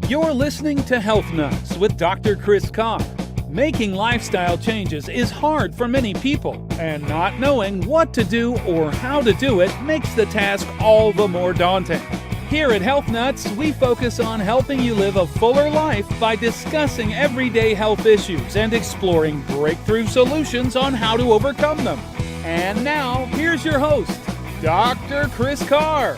You're listening to Health Nuts with Dr. Chris Carr. Making lifestyle changes is hard for many people, and not knowing what to do or how to do it makes the task all the more daunting. Here at Health Nuts, we focus on helping you live a fuller life by discussing everyday health issues and exploring breakthrough solutions on how to overcome them. And now, here's your host, Dr. Chris Carr.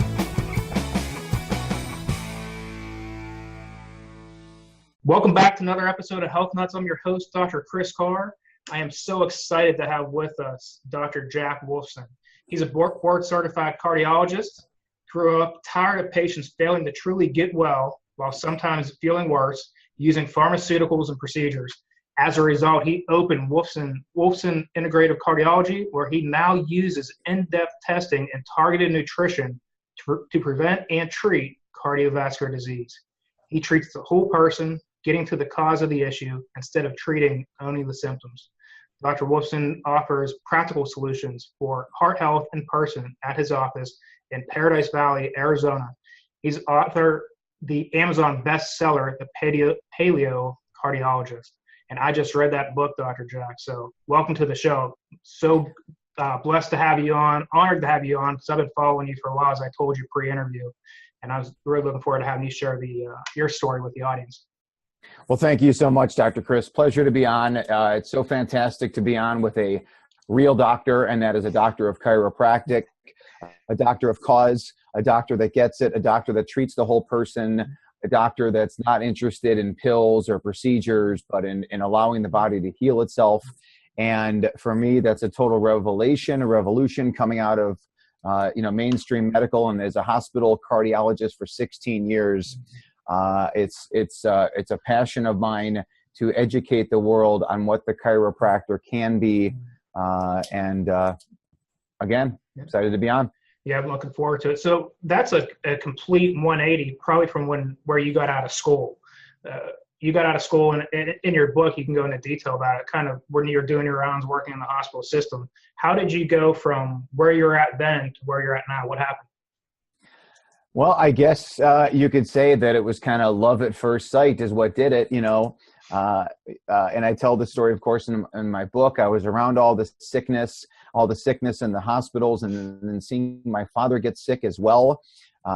Welcome back to another episode of Health Nuts. I'm your host, Dr. Chris Carr. I am so excited to have with us Dr. Jack Wolfson. He's a board-certified cardiologist, grew up tired of patients failing to truly get well while sometimes feeling worse using pharmaceuticals and procedures. As a result, he opened Wolfson Integrative Cardiology, where he now uses in-depth testing and targeted nutrition to prevent and treat cardiovascular disease. He treats the whole person, getting to the cause of the issue instead of treating only the symptoms. Dr. Wolfson offers practical solutions for heart health in person at his office in Paradise Valley, Arizona. He's author the Amazon bestseller, The Paleo Cardiologist. And I just read that book, Dr. Jack. So welcome to the show. So blessed to have you on, honored to have you on, because I've been following you for a while, as I told you pre-interview. And I was really looking forward to having you share your story with the audience. Well, thank you so much, Dr. Chris. Pleasure to be on. It's so fantastic to be on with a real doctor, and that is a doctor of chiropractic, a doctor of cause, a doctor that gets it, a doctor that treats the whole person, a doctor that's not interested in pills or procedures, but in allowing the body to heal itself. And for me, that's a total revolution coming out of mainstream medical, and as a hospital cardiologist for 16 years. It's a passion of mine to educate the world on what the chiropractor can be. Again, excited to be on. Yeah, I'm looking forward to it. So that's a complete 180, probably from where you got out of school. You got out of school, and in your book, you can go into detail about it, kind of when you're doing your rounds working in the hospital system. How did you go from where you're at then to where you're at now? What happened? Well, I guess you could say that it was kind of love at first sight is what did it, and I tell the story, of course, in my book. I was around all the sickness in the hospitals, and then seeing my father get sick as well.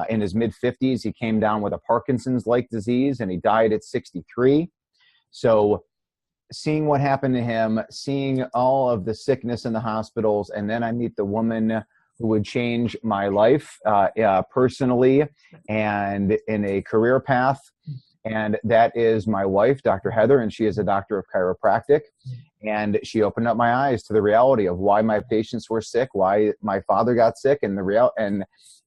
In his mid-50s, he came down with a Parkinson's-like disease, and he died at 63. So seeing what happened to him, seeing all of the sickness in the hospitals, and then I meet the woman who would change my life personally and in a career path. And that is my wife, Dr. Heather, and she is a doctor of chiropractic. And she opened up my eyes to the reality of why my patients were sick, why my father got sick, and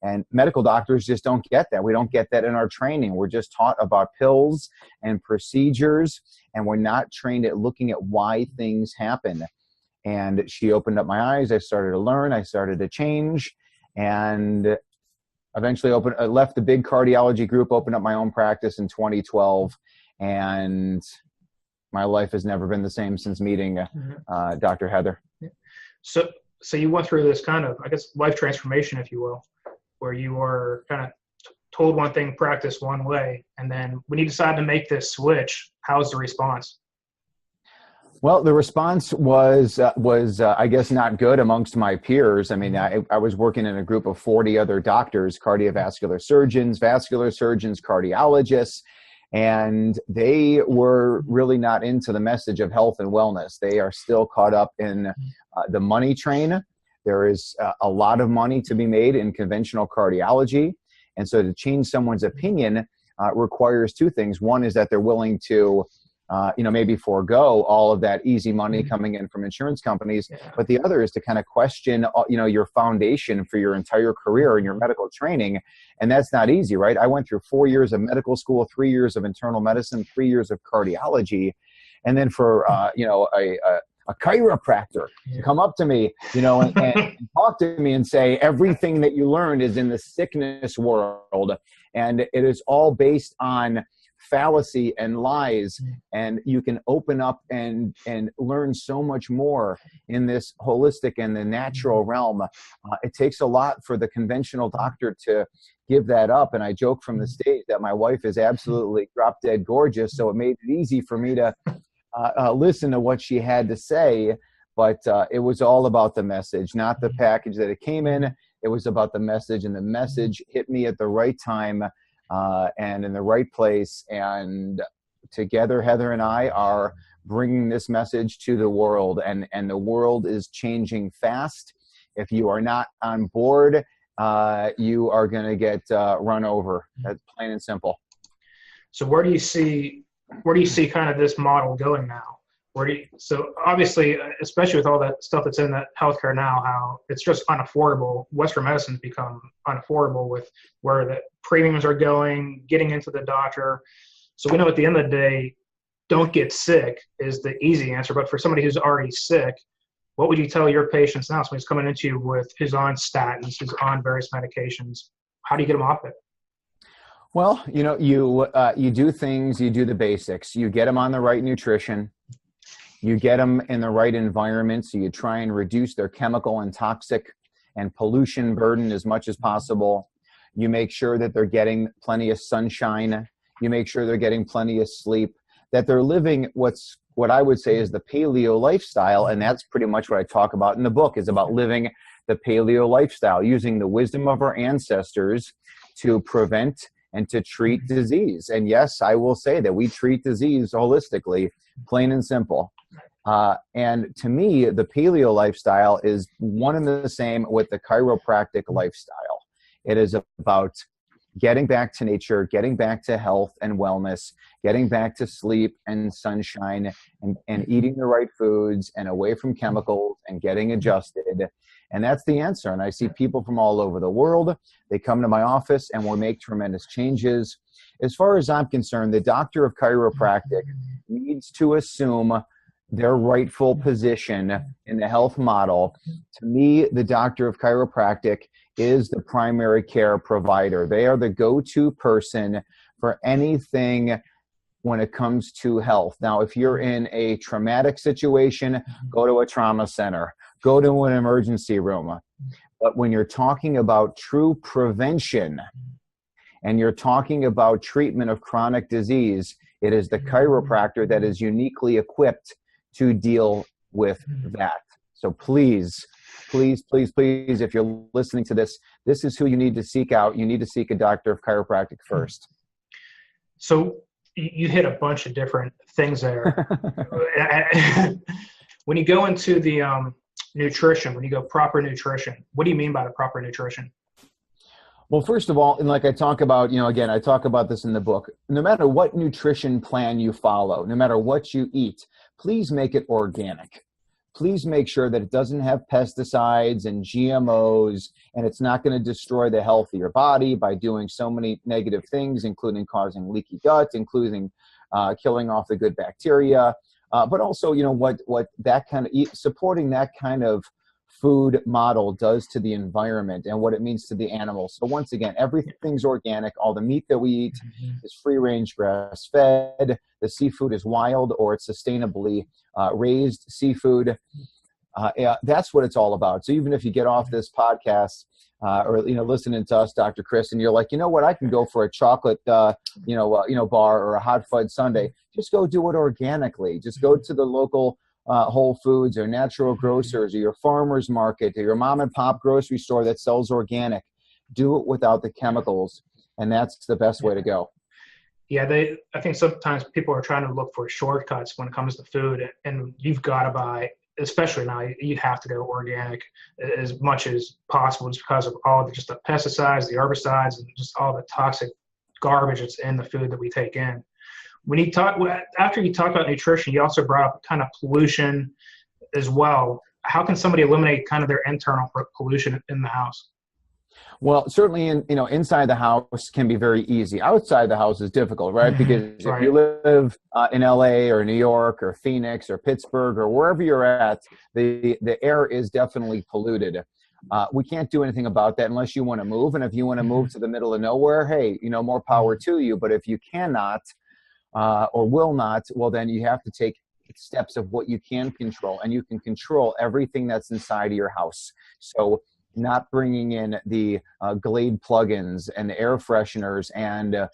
and medical doctors just don't get that. We don't get that in our training. We're just taught about pills and procedures, and we're not trained at looking at why things happen. And she opened up my eyes. I started to learn. I started to change, and eventually left the big cardiology group, opened up my own practice in 2012, and my life has never been the same since meeting Dr. Heather. So you went through this kind of, I guess, life transformation, if you will, where you were kind of told one thing, practice one way, and then when you decided to make this switch, how was the response? Well, the response was I guess, not good amongst my peers. I mean, I was working in a group of 40 other doctors, cardiovascular surgeons, vascular surgeons, cardiologists, and they were really not into the message of health and wellness. They are still caught up in the money train. There is a lot of money to be made in conventional cardiology. And so to change someone's opinion requires two things. One is that they're willing to maybe forego all of that easy money coming in from insurance companies. Yeah. But the other is to kind of question, your foundation for your entire career and your medical training. And that's not easy, right? I went through 4 years of medical school, 3 years of internal medicine, 3 years of cardiology. And then for, a chiropractor to come up to me, and talk to me and say, everything that you learned is in the sickness world. And it is all based on fallacy and lies, and you can open up and learn so much more in this holistic and the natural realm. It takes a lot for the conventional doctor to give that up, and I joke from the stage that my wife is absolutely drop dead gorgeous, so it made it easy for me to listen to what she had to say. But it was all about the message, not the package that it came in. It was about the message, and the message hit me at the right time and in the right place. And together, Heather and I are bringing this message to the world, and the world is changing fast. If you are not on board, you are going to get run over. That's plain and simple. So where do you see kind of this model going now? So obviously, especially with all that stuff that's in that healthcare now, how it's just unaffordable. Western medicine's become unaffordable with where the premiums are going, getting into the doctor. So we know at the end of the day, don't get sick is the easy answer. But for somebody who's already sick, what would you tell your patients now? Somebody's coming into you who's on statins, who's on various medications. How do you get them off it? Well, you do things, you do the basics. You get them on the right nutrition. You get them in the right environment, so you try and reduce their chemical and toxic and pollution burden as much as possible. You make sure that they're getting plenty of sunshine. You make sure they're getting plenty of sleep, that they're living what I would say is the paleo lifestyle, and that's pretty much what I talk about in the book, is about living the paleo lifestyle, using the wisdom of our ancestors to prevent and to treat disease. And yes, I will say that we treat disease holistically, plain and simple. And to me, the paleo lifestyle is one and the same with the chiropractic lifestyle. It is about getting back to nature, getting back to health and wellness, getting back to sleep and sunshine, and eating the right foods and away from chemicals and getting adjusted. And that's the answer. And I see people from all over the world. They come to my office and we'll make tremendous changes. As far as I'm concerned, the doctor of chiropractic needs to assume their rightful position in the health model. To me, the doctor of chiropractic is the primary care provider. They are the go-to person for anything when it comes to health. Now, if you're in a traumatic situation, go to a trauma center, go to an emergency room. But when you're talking about true prevention and you're talking about treatment of chronic disease, it is the chiropractor that is uniquely equipped to deal with that. So please, please, please, please, if you're listening to this, this is who you need to seek out. You need to seek a doctor of chiropractic first. So you hit a bunch of different things there. When you go into the nutrition, when you go proper nutrition, what do you mean by the proper nutrition? Well, first of all, and like I talk about, again, I talk about this in the book, no matter what nutrition plan you follow, no matter what you eat, please make it organic. Please make sure that it doesn't have pesticides and GMOs, and it's not going to destroy the health of your body by doing so many negative things, including causing leaky gut, including killing off the good bacteria, but also, what that kind of supporting that kind of food model does to the environment and what it means to the animals. So once again, everything's organic. All the meat that we eat is free-range grass-fed. The seafood is wild or it's sustainably raised seafood. That's what it's all about. So even if you get off this podcast or listening to us, Dr. Chris, and you're like, you know what, I can go for a chocolate bar or a hot fudge sundae. Just go do it organically. Just go to the local Whole Foods or natural grocers or your farmer's market or your mom and pop grocery store that sells organic. Do it without the chemicals, and that's the best way to go. Yeah, I think sometimes people are trying to look for shortcuts when it comes to food, and you've got to buy, especially now, you have to go organic as much as possible just because of all just the pesticides, the herbicides, and just all the toxic garbage that's in the food that we take in. After you talk about nutrition, you also brought up kind of pollution as well. How can somebody eliminate kind of their internal pollution in the house? Well, certainly, inside the house can be very easy. Outside the house is difficult, right? Because if you live in LA or New York or Phoenix or Pittsburgh or wherever you're at, the air is definitely polluted. We can't do anything about that unless you want to move. And if you want to move to the middle of nowhere, hey, more power to you. But if you cannot, or will not, well, then you have to take steps of what you can control, and you can control everything that's inside of your house. So not bringing in the Glade plugins and the air fresheners, and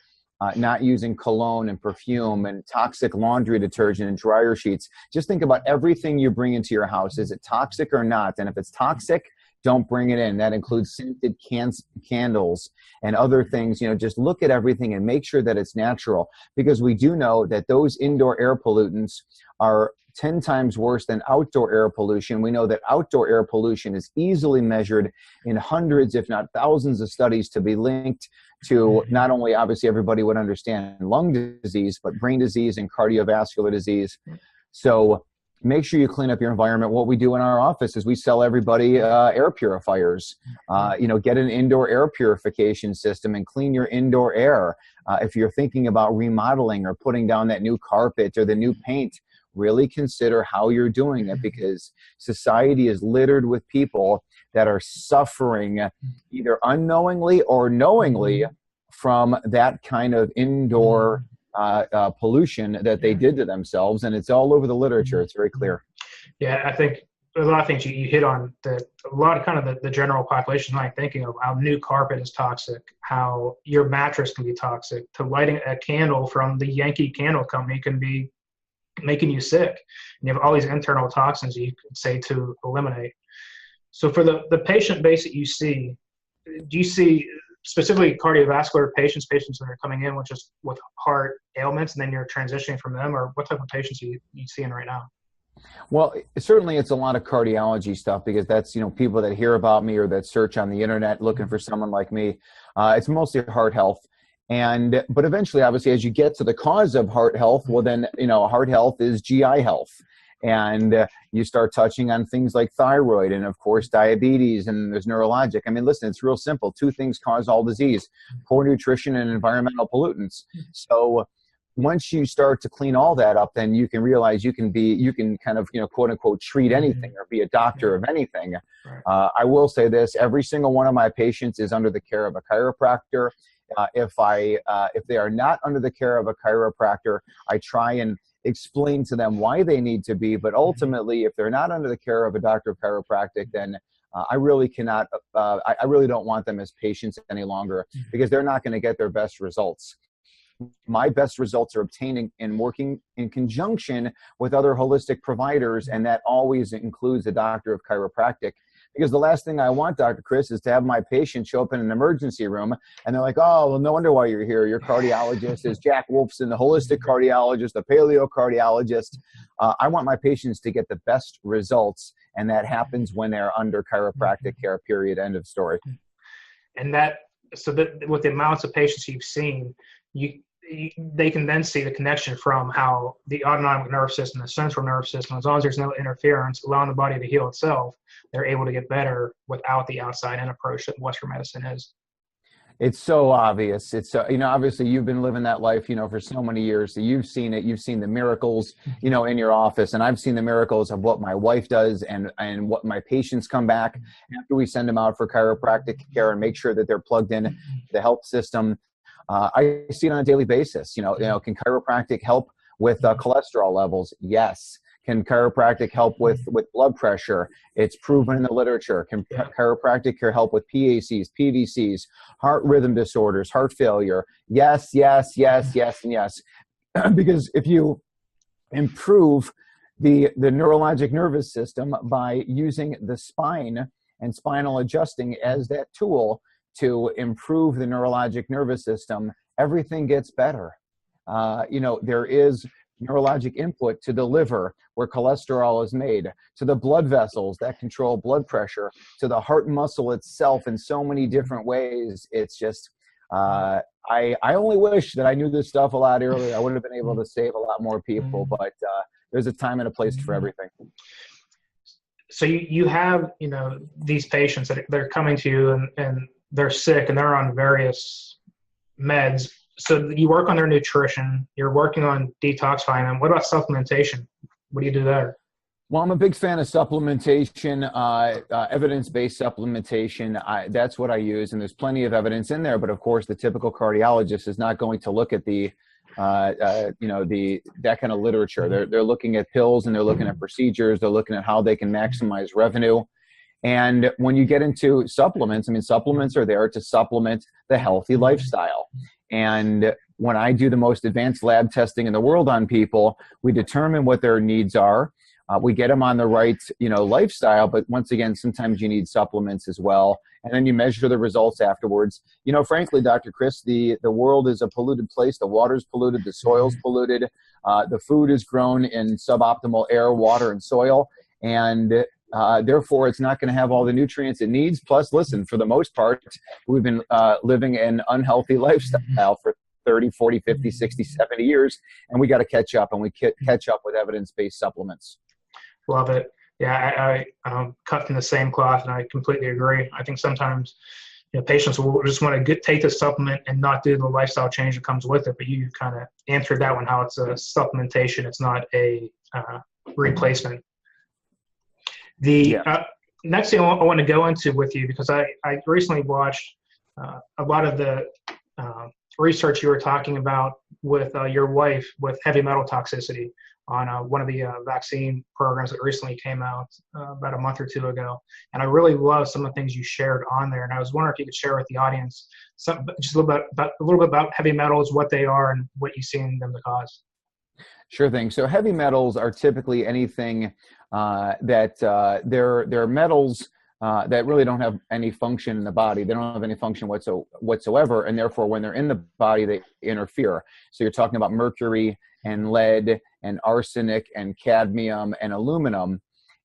not using cologne and perfume and toxic laundry detergent and dryer sheets. Just think about everything you bring into your house. Is it toxic or not? And if it's toxic, don't bring it in. That includes scented candles and other things. Just look at everything and make sure that it's natural, because we do know that those indoor air pollutants are 10 times worse than outdoor air pollution. We know that outdoor air pollution is easily measured in hundreds, if not thousands of studies to be linked to not only, obviously, everybody would understand lung disease, but brain disease and cardiovascular disease. So make sure you clean up your environment. What we do in our office is we sell everybody air purifiers. Get an indoor air purification system and clean your indoor air. If you're thinking about remodeling or putting down that new carpet or the new paint, really consider how you're doing it, because society is littered with people that are suffering either unknowingly or knowingly from that kind of indoor pollution that they did to themselves. And it's all over the literature. It's very clear. Yeah, I think a lot of things you hit on, that a lot of kind of the general population is not thinking of how new carpet is toxic, how your mattress can be toxic, to lighting a candle from the Yankee Candle Company can be making you sick. And you have all these internal toxins you could say to eliminate. So for the patient base that you see, do you see specifically cardiovascular patients that are coming in with heart ailments, and then you're transitioning from them, or what type of patients are you seeing right now? Well, certainly it's a lot of cardiology stuff, because that's, people that hear about me or that search on the internet looking for someone like me. It's mostly heart health. But eventually, obviously, as you get to the cause of heart health, well, then, heart health is GI health. And you start touching on things like thyroid and, of course, diabetes, and there's neurologic. I mean, listen, it's real simple. Two things cause all disease: poor nutrition and environmental pollutants. So once you start to clean all that up, then you can realize you can kind of, quote unquote, treat anything or be a doctor of anything. I will say this: every single one of my patients is under the care of a chiropractor. If they are not under the care of a chiropractor, I try and explain to them why they need to be. But ultimately, if they're not under the care of a doctor of chiropractic, then I really cannot. I really don't want them as patients any longer, because they're not going to get their best results. My best results are obtaining in working in conjunction with other holistic providers, and that always includes a doctor of chiropractic. Because the last thing I want, Dr. Chris, is to have my patient show up in an emergency room and they're like, oh, well, no wonder why you're here. Your cardiologist is Jack Wolfson, the holistic cardiologist, the paleo cardiologist. I want my patients to get the best results, and that happens when they're under chiropractic care, period, end of story. And with the amounts of patients you've seen, they can then see the connection from how the autonomic nervous system, the central nervous system, as long as there's no interference, allowing the body to heal itself, they're able to get better without the outside-in approach that Western medicine is. It's so obvious. It's, obviously you've been living that life, for so many years. So you've seen it. You've seen the miracles, in your office. And I've seen the miracles of what my wife does and what my patients come back after we send them out for chiropractic care and make sure that they're plugged in the health system. I see it on a daily basis. Can chiropractic help with cholesterol levels? Yes. Can chiropractic help with blood pressure? It's proven in the literature. Can chiropractic care help with PACs, PVCs, heart rhythm disorders, heart failure? Yes, yes, yes, yes, and yes. Because if you improve the neurologic nervous system by using the spine and spinal adjusting as that tool to improve the neurologic nervous system, everything gets better. There is neurologic input to the liver, where cholesterol is made, to the blood vessels that control blood pressure, to the heart muscle itself in so many different ways. It's just, I only wish that I knew this stuff a lot earlier. I would have been able to save a lot more people, but there's a time and a place for everything. So you have, these patients that they're coming to you and they're sick and they're on various meds. So you work on their nutrition, you're working on detoxifying them. What about supplementation? What do you do there? Well, I'm a big fan of supplementation, evidence-based supplementation. That's what I use, and there's plenty of evidence in there. But of course, the typical cardiologist is not going to look at the that kind of literature. They're looking at pills and they're looking at procedures. They're looking at how they can maximize revenue. And when you get into supplements, I mean, supplements are there to supplement the healthy lifestyle. And when I do the most advanced lab testing in the world on people, we determine what their needs are. We get them on the right, lifestyle. But once again, sometimes you need supplements as well. And then you measure the results afterwards. Frankly, Dr. Chris, the world is a polluted place. The water's polluted. The soil's polluted. The food is grown in suboptimal air, water, and soil. And therefore, it's not going to have all the nutrients it needs. Plus, listen, for the most part, we've been living an unhealthy lifestyle for 30, 40, 50, 60, 70 years. And we got to catch up. And we catch up with evidence-based supplements. Love it. Yeah, I'm cut from the same cloth, and I completely agree. I think sometimes patients will just want to take the supplement and not do the lifestyle change that comes with it. But you kind of answered that one, how it's a supplementation. It's not a replacement. The next thing I want to go into with you, because I recently watched a lot of the research you were talking about with your wife with heavy metal toxicity on one of the vaccine programs that recently came out about a month or two ago. And I really love some of the things you shared on there. And I was wondering if you could share with the audience just a little bit about heavy metals, what they are, and what you see them to cause. Sure thing. So heavy metals are typically anything that they're metals that really don't have any function in the body. They don't have any function whatsoever, and therefore when they're in the body, they interfere. So you're talking about mercury and lead and arsenic and cadmium and aluminum.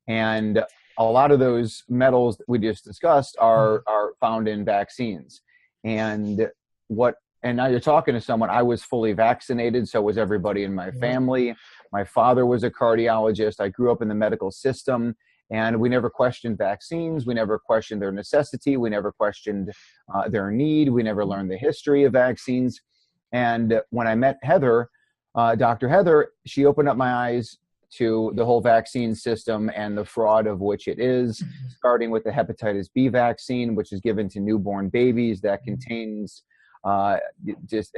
And a lot of those metals that we just discussed are found in vaccines. And now you're talking to someone, I was fully vaccinated, so was everybody in my family. My father was a cardiologist. I grew up in the medical system, and we never questioned vaccines. We never questioned their necessity. We never questioned their need. We never learned the history of vaccines. And when I met Heather, Dr. Heather, she opened up my eyes to the whole vaccine system and the fraud of which it is, starting with the hepatitis B vaccine, which is given to newborn babies that contains just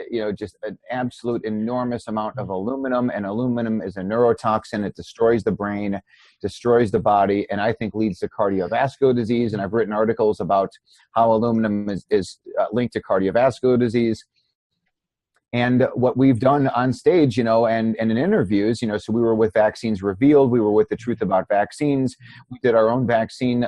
an absolute enormous amount of aluminum, and aluminum is a neurotoxin. It destroys the brain, destroys the body, and I think leads to cardiovascular disease. And I've written articles about how aluminum is linked to cardiovascular disease. And what we've done on stage, and in interviews, so we were with Vaccines Revealed, we were with The Truth About Vaccines. We did our own vaccine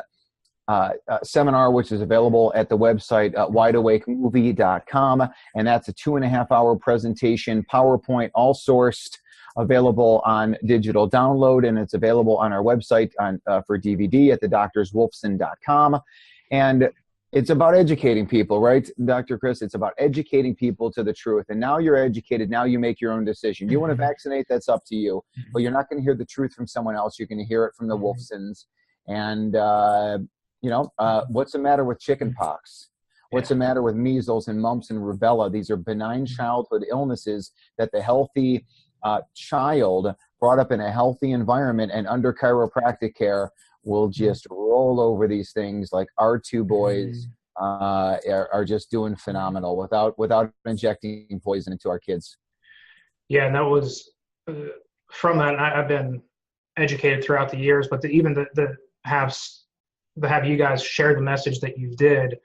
seminar, which is available at the website wideawakemovie.com. And that's a 2.5-hour presentation, PowerPoint, all sourced, available on digital download. And it's available on our website for DVD at thedoctorswolfson.com. And it's about educating people, right, Dr. Chris? It's about educating people to the truth. And now you're educated. Now you make your own decision. You want to vaccinate, that's up to you. But you're not going to hear the truth from someone else. You're going to hear it from the Wolfsons. And, what's the matter with chicken pox? What's the matter with measles and mumps and rubella? These are benign childhood illnesses that the healthy child brought up in a healthy environment and under chiropractic care will just roll over these things. Like our two boys are just doing phenomenal without injecting poison into our kids. Yeah, and that was from that. I've been educated throughout the years, but even to have you guys share the message that you did.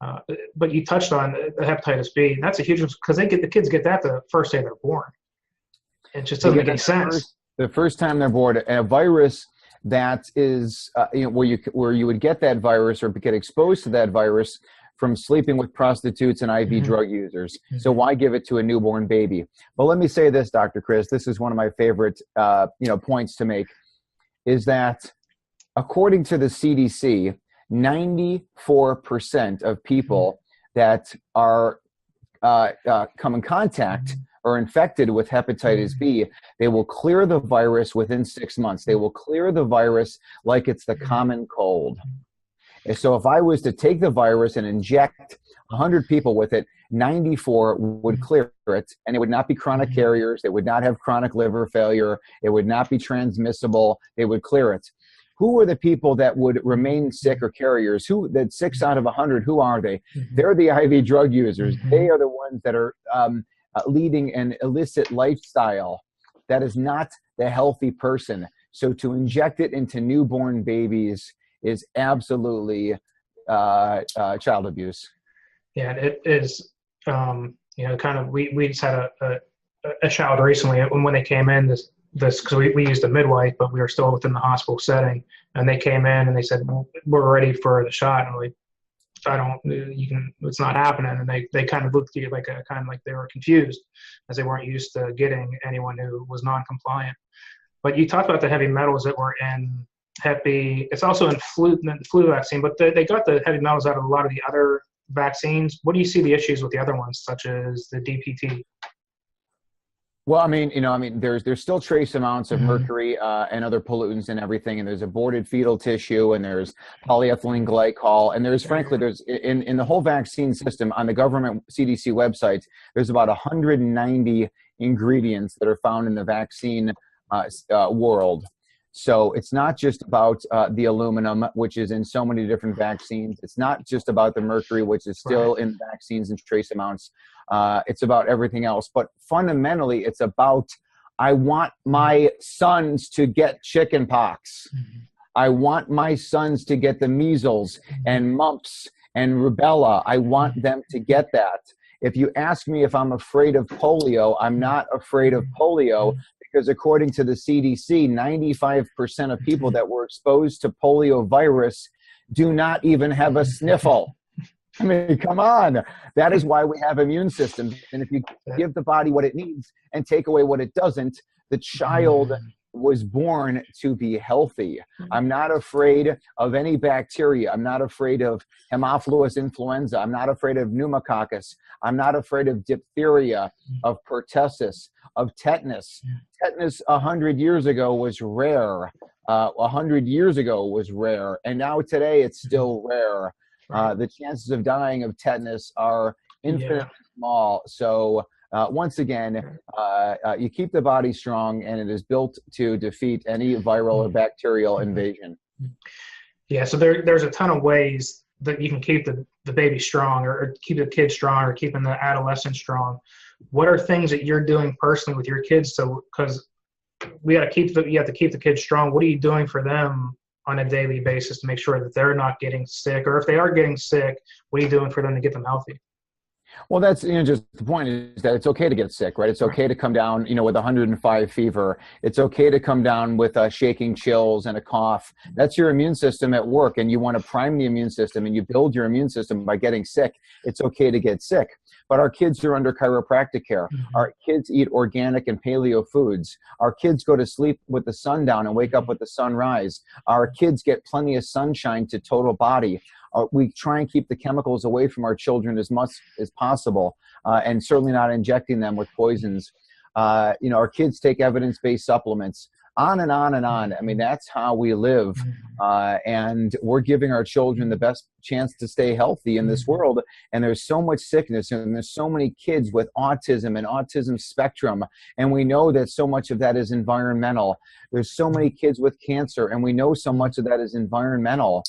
But you touched on the hepatitis B. That's a huge one because the kids get that the first day they're born. It just doesn't make any sense. The first time they're born, and a virus that is where you would get that virus or get exposed to that virus from sleeping with prostitutes and IV drug users. So why give it to a newborn baby? Well, let me say this, Dr. Chris. This is one of my favorite points to make, is that according to the CDC, 94% of people that are come in contact or infected with hepatitis B, they will clear the virus within 6 months. They will clear the virus like it's the common cold. And so if I was to take the virus and inject 100 people with it, 94 would clear it, and it would not be chronic carriers. They would not have chronic liver failure. It would not be transmissible. They would clear it. Who are the people that would remain sick or carriers? That 6 out of 100, who are they? They're the IV drug users. They are the ones that are leading an illicit lifestyle. That is not the healthy person. So to inject it into newborn babies is absolutely child abuse. Yeah, it is. Kind of. We just had a child recently, and when they came in, this because we used a midwife, but we were still within the hospital setting, and they came in and they said, well, we're ready for the shot, and I'm like, it's not happening. And they kind of looked at you like they were confused, as they weren't used to getting anyone who was non-compliant. But you talked about the heavy metals that were in Hep B. It's also in flu vaccine, but they got the heavy metals out of a lot of the other vaccines. What do you see the issues with the other ones, such as the DPT? Well, there's still trace amounts of mercury and other pollutants and everything, and there's aborted fetal tissue, and there's polyethylene glycol, and there's in the whole vaccine system on the government CDC website, there's about 190 ingredients that are found in the vaccine world. So it's not just about the aluminum, which is in so many different vaccines. It's not just about the mercury, which is still in vaccines in trace amounts. It's about everything else. But fundamentally, it's about, I want my sons to get chicken pox. I want my sons to get the measles and mumps and rubella. I want them to get that. If you ask me if I'm afraid of polio, I'm not afraid of polio, because according to the CDC, 95% of people that were exposed to polio virus do not even have a sniffle. I mean, come on. That is why we have immune systems. And if you give the body what it needs and take away what it doesn't, the child was born to be healthy. I'm not afraid of any bacteria. I'm not afraid of Haemophilus influenza. I'm not afraid of pneumococcus. I'm not afraid of diphtheria, of pertussis, of tetanus. Tetanus 100 years ago was rare. 100 years ago was rare. And now today it's still rare. The chances of dying of tetanus are infinitely small. So once again, you keep the body strong, and it is built to defeat any viral or bacterial invasion. Yeah, so there's a ton of ways that you can keep the baby strong, or keep the kid strong, or keeping the adolescent strong. What are things that you're doing personally with your kids? So, because you have to keep the kids strong. What are you doing for them on a daily basis to make sure that they're not getting sick? Or if they are getting sick, what are you doing for them to get them healthy? Well, that's, just the point is that it's okay to get sick, right? It's okay to come down, with 105 fever. It's okay to come down with shaking chills and a cough. That's your immune system at work, and you want to prime the immune system, and you build your immune system by getting sick. It's okay to get sick. But our kids are under chiropractic care. Our kids eat organic and paleo foods. Our kids go to sleep with the sun down and wake up with the sunrise. Our kids get plenty of sunshine to total body. We try and keep the chemicals away from our children as much as possible, and certainly not injecting them with poisons. Our kids take evidence-based supplements, on and on and on. I mean, that's how we live. And we're giving our children the best chance to stay healthy in this world. And there's so much sickness, and there's so many kids with autism and autism spectrum. And we know that so much of that is environmental. There's so many kids with cancer, and we know so much of that is environmental.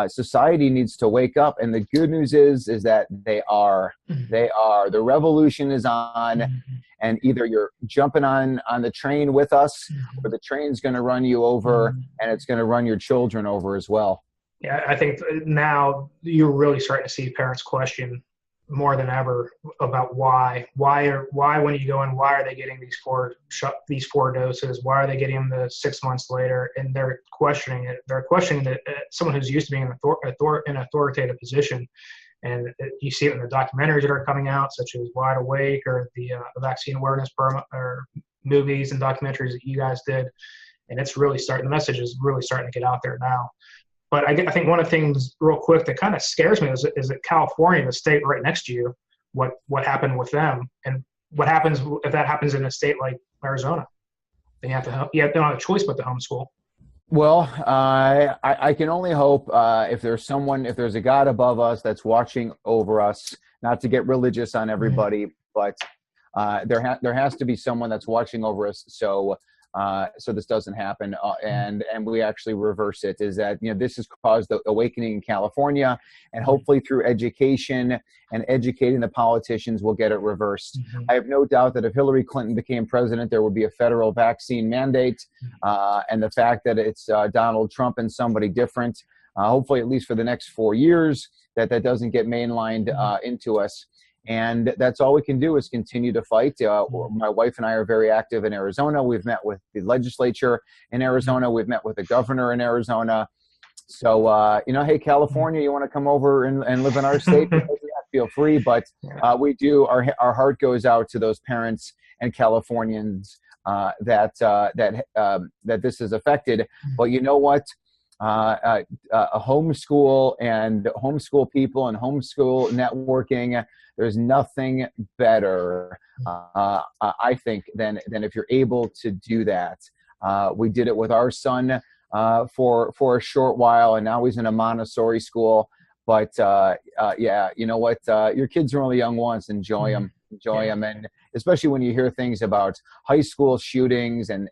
Society needs to wake up. And the good news is that they are. The revolution is on. And either you're jumping on the train with us, or the train's going to run you over, and it's going to run your children over as well. Yeah, I think now you're really starting to see parents question more than ever about why when you go in, why are they getting these four doses? Why are they getting them the 6 months later? And they're questioning it. They're questioning that someone who's used to being in an authoritative position. And you see it in the documentaries that are coming out, such as Wide Awake, or the vaccine awareness or movies and documentaries that you guys did. And it's really the message is really starting to get out there now. But I think one of the things real quick that kind of scares me is that California, the state right next to you, what happened with them, and what happens if that happens in a state like Arizona? Then you don't have a choice but to homeschool. Well, I can only hope if there's a God above us that's watching over us, not to get religious on everybody, but there has to be someone that's watching over us. So so this doesn't happen. And we actually reverse it, is that, this has caused the awakening in California, and hopefully through education and educating the politicians, we'll get it reversed. I have no doubt that if Hillary Clinton became president, there would be a federal vaccine mandate. And the fact that it's Donald Trump and somebody different, hopefully at least for the next 4 years, that doesn't get mainlined into us. And that's all we can do, is continue to fight. My wife and I are very active in Arizona. We've met with the legislature in Arizona. We've met with the governor in Arizona. So, hey, California, you want to come over and live in our state? Feel free. But we do. Our heart goes out to those parents and Californians that this is affected. But you know what? A homeschool and homeschool people and homeschool networking, there's nothing better, I think, than if you're able to do that. We did it with our son for a short while, and now he's in a Montessori school. But you know what? Your kids are only young once. Enjoy them. And especially when you hear things about high school shootings and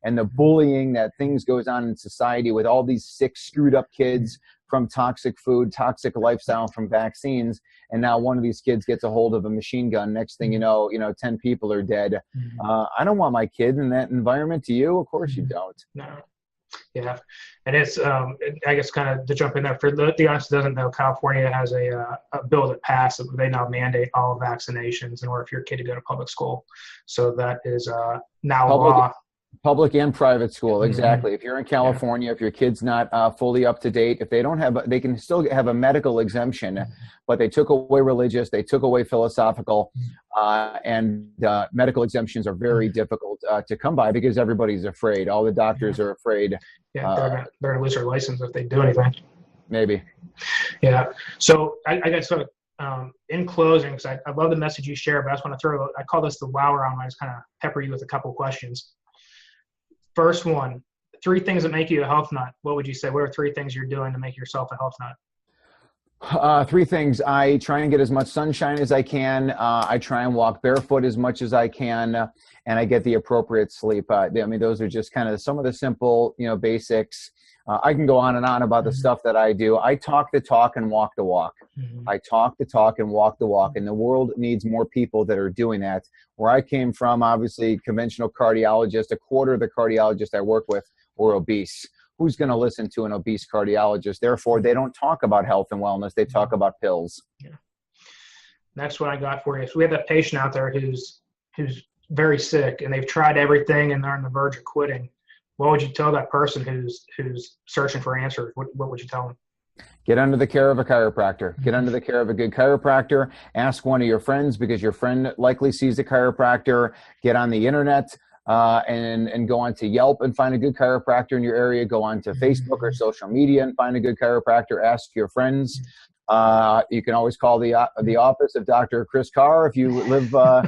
the bullying that things goes on in society with all these sick, screwed up kids from toxic food, toxic lifestyle, from vaccines. And now one of these kids gets a hold of a machine gun. Next thing you know, 10 people are dead. I don't want my kid in that environment. Do you? Of course you don't. No. Yeah. And it's, I guess, kind of to jump in there, for the audience who doesn't know, California has a bill that passed that they now mandate all vaccinations in order for your kid to go to public school. So that is now a law. Public and private school, exactly. If you're in California, if your kid's not fully up to date, if they don't have, they can still have a medical exemption, but they took away religious, they took away philosophical, and medical exemptions are very difficult to come by because everybody's afraid. All the doctors are afraid. Yeah, they're going to lose their license if they do anything. Maybe. Yeah. So I guess sort of in closing, because I love the message you share, but I just want to I call this the wow round. I just kind of pepper you with a couple of questions. First one, 3 things that make you a health nut. What would you say? What are 3 things you're doing to make yourself a health nut? 3 things. I try and get as much sunshine as I can. I try and walk barefoot as much as I can, and I get the appropriate sleep. Those are just kind of some of the simple, basics. I can go on and on about the stuff that I do. I talk the talk and walk the walk. I talk the talk and walk the walk, and the world needs more people that are doing that. Where I came from, obviously, conventional cardiologist, a quarter of the cardiologists I work with were obese. Who's going to listen to an obese cardiologist? Therefore, they don't talk about health and wellness. They talk about pills. Yeah. Next one I got for you. So we have that patient out there who's very sick, and they've tried everything, and they're on the verge of quitting. What would you tell that person who's searching for answers? What would you tell them? Get under the care of a chiropractor. Get under the care of a good chiropractor. Ask one of your friends, because your friend likely sees a chiropractor. Get on the internet and go on to Yelp and find a good chiropractor in your area. Go on to Facebook or social media and find a good chiropractor. Ask your friends. You can always call the office of Dr. Chris Carr if you live far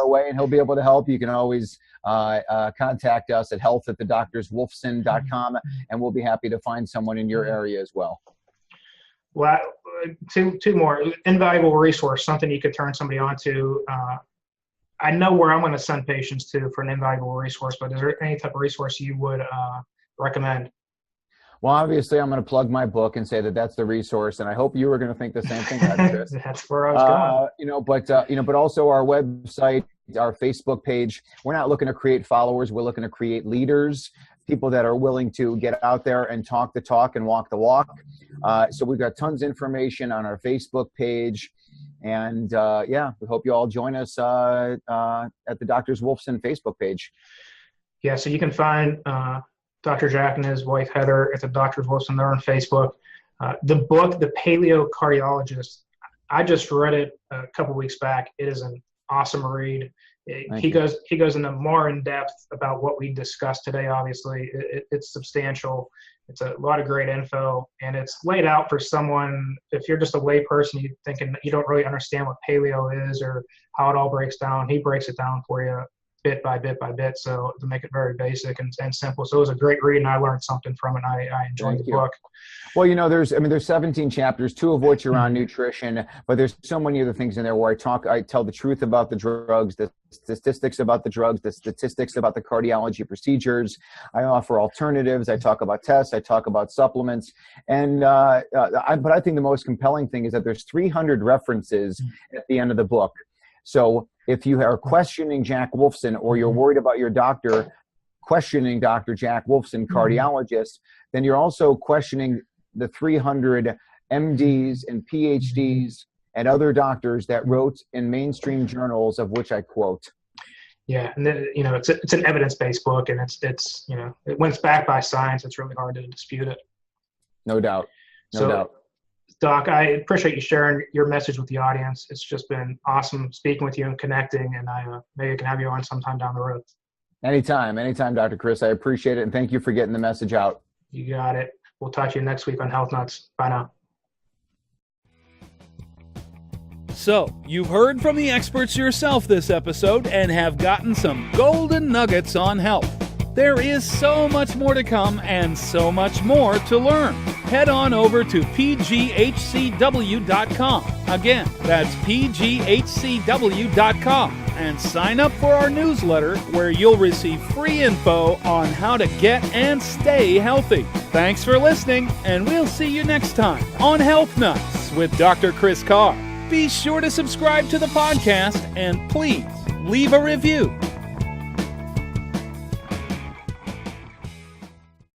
away, and he'll be able to help. You can always contact us at health@thedoctorswolfson.com, and we'll be happy to find someone in your area as well. Well, two more. Invaluable resource, something you could turn somebody on to. I know where I'm going to send patients to for an invaluable resource, but is there any type of resource you would recommend? Well, obviously, I'm going to plug my book and say that that's the resource, and I hope you were going to think the same thing, Chris. That's where I was going. But also our website, our Facebook page. We're not looking to create followers. We're looking to create leaders, people that are willing to get out there and talk the talk and walk the walk. So we've got tons of information on our Facebook page. And we hope you all join us at the Doctors Wolfson Facebook page. Yeah, so you can find Dr. Jack and his wife Heather at the Doctors Wolfson. They're on Facebook. The book, The Paleo Cardiologist, I just read it a couple weeks back. It is an awesome read. He goes into more in depth about what we discussed today. Obviously, it's substantial. It's a lot of great info, and it's laid out for someone. If you're just a lay person, you thinking you don't really understand what paleo is or how it all breaks down, he breaks it down for you bit by bit by bit, so to make it very basic and simple. So it was a great read, and I learned something from it. And I enjoyed the book. Well, there's 17 chapters, 2 of which are on nutrition, but there's so many other things in there where I tell the truth about the drugs, the statistics about the drugs, the statistics about the cardiology procedures. I offer alternatives. I talk about tests. I talk about supplements. And but I think the most compelling thing is that there's 300 references at the end of the book. So if you are questioning Jack Wolfson, or you're worried about your doctor questioning Dr. Jack Wolfson, cardiologist, then you're also questioning the 300 MDs and PhDs and other doctors that wrote in mainstream journals, of which I quote. Yeah, and then, it's an evidence-based book, and it's when it's backed by science, it's really hard to dispute it. No doubt. No doubt. Doc, I appreciate you sharing your message with the audience. It's just been awesome speaking with you and connecting, and maybe I can have you on sometime down the road. Anytime, Dr. Chris. I appreciate it, and thank you for getting the message out. You got it. We'll talk to you next week on Health Nuts. Bye now. So, you've heard from the experts yourself this episode and have gotten some golden nuggets on health. There is so much more to come and so much more to learn. Head on over to pghcw.com. Again, that's pghcw.com, and sign up for our newsletter where you'll receive free info on how to get and stay healthy. Thanks for listening, and we'll see you next time on Health Nuts with Dr. Chris Carr. Be sure to subscribe to the podcast and please leave a review.